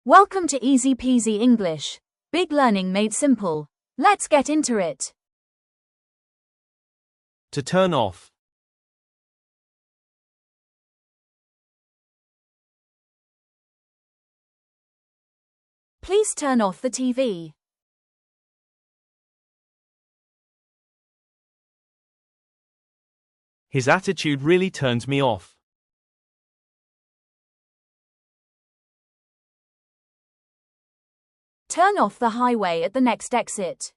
Welcome to Easy Peasy English. Big learning made simple. Let's get into it. To turn off. Please turn off the TV. His attitude really turns me off. Turn off the highway at the next exit.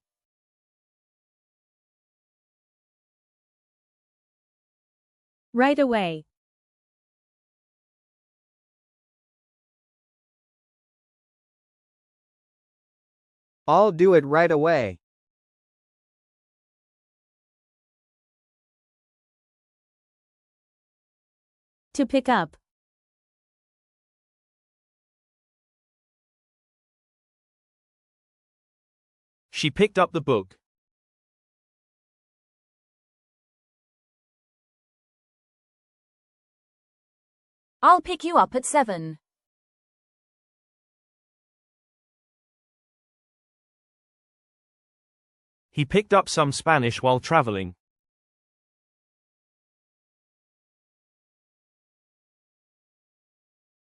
Right away. I'll do it right away. To pick up. She picked up the book. I'll pick you up at 7. He picked up some Spanish while traveling.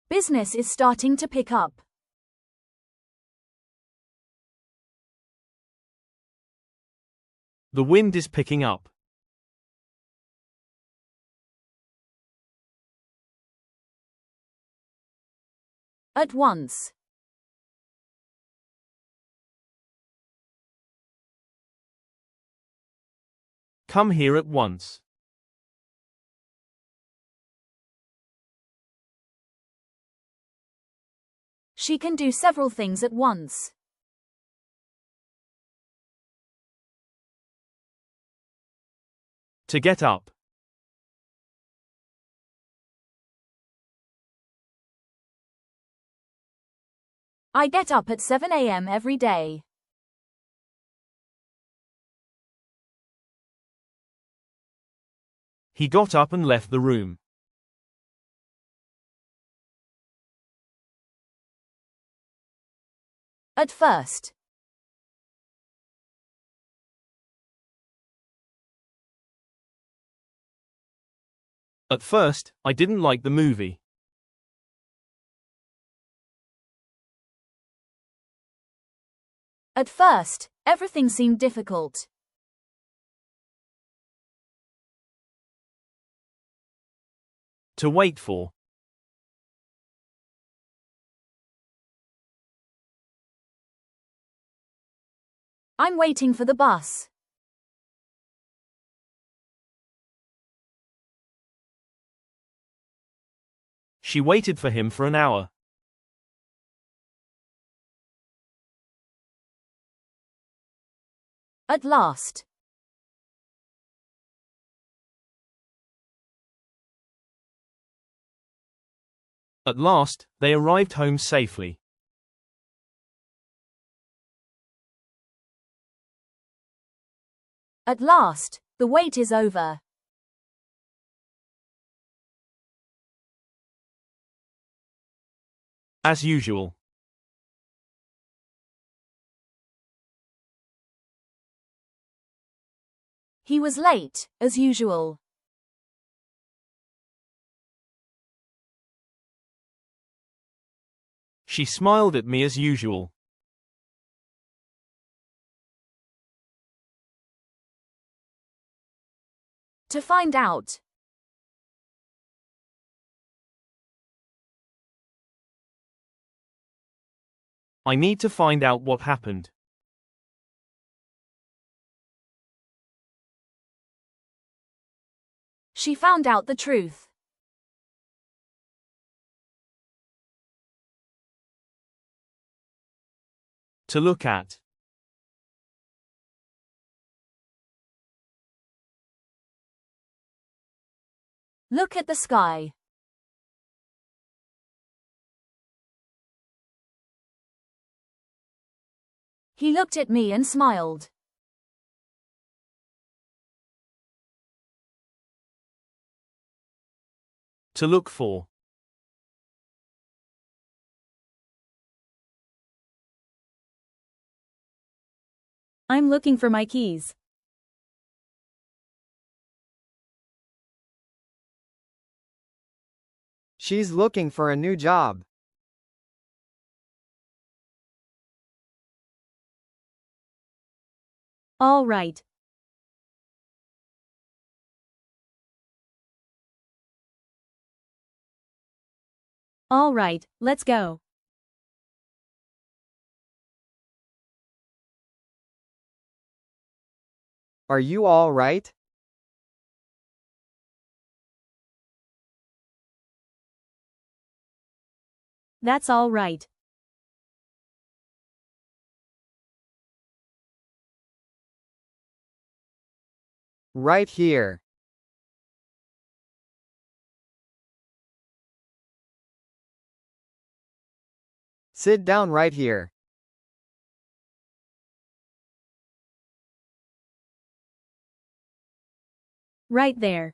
Business is starting to pick up. The wind is picking up. At once. Come here at once. She can do several things at once. To get up. I get up at 7 a.m. every day. He got up and left the room. At first. At first, I didn't like the movie. At first, everything seemed difficult. To wait for. I'm waiting for the bus. She waited for him for an hour. At last. At last, they arrived home safely. At last, the wait is over. As usual. He was late, as usual. She smiled at me as usual. To find out. I need to find out what happened. She found out the truth. To look at. Look at the sky. He looked at me and smiled. To look for. I'm looking for my keys. She's looking for a new job. All right. All right, let's go. Are you all right? That's all right. Right here. Sit down right here. Right there.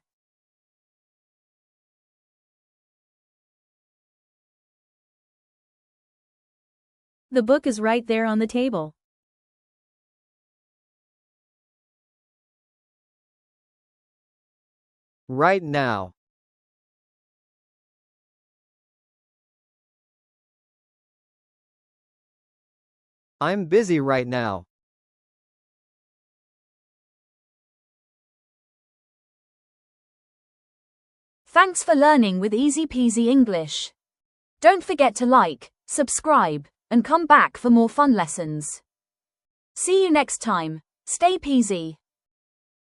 The book is right there on the table. Right now. I'm busy right now. Thanks for learning with Easy Peasy English. Don't forget to like, subscribe, and come back for more fun lessons. See you next time. Stay peasy.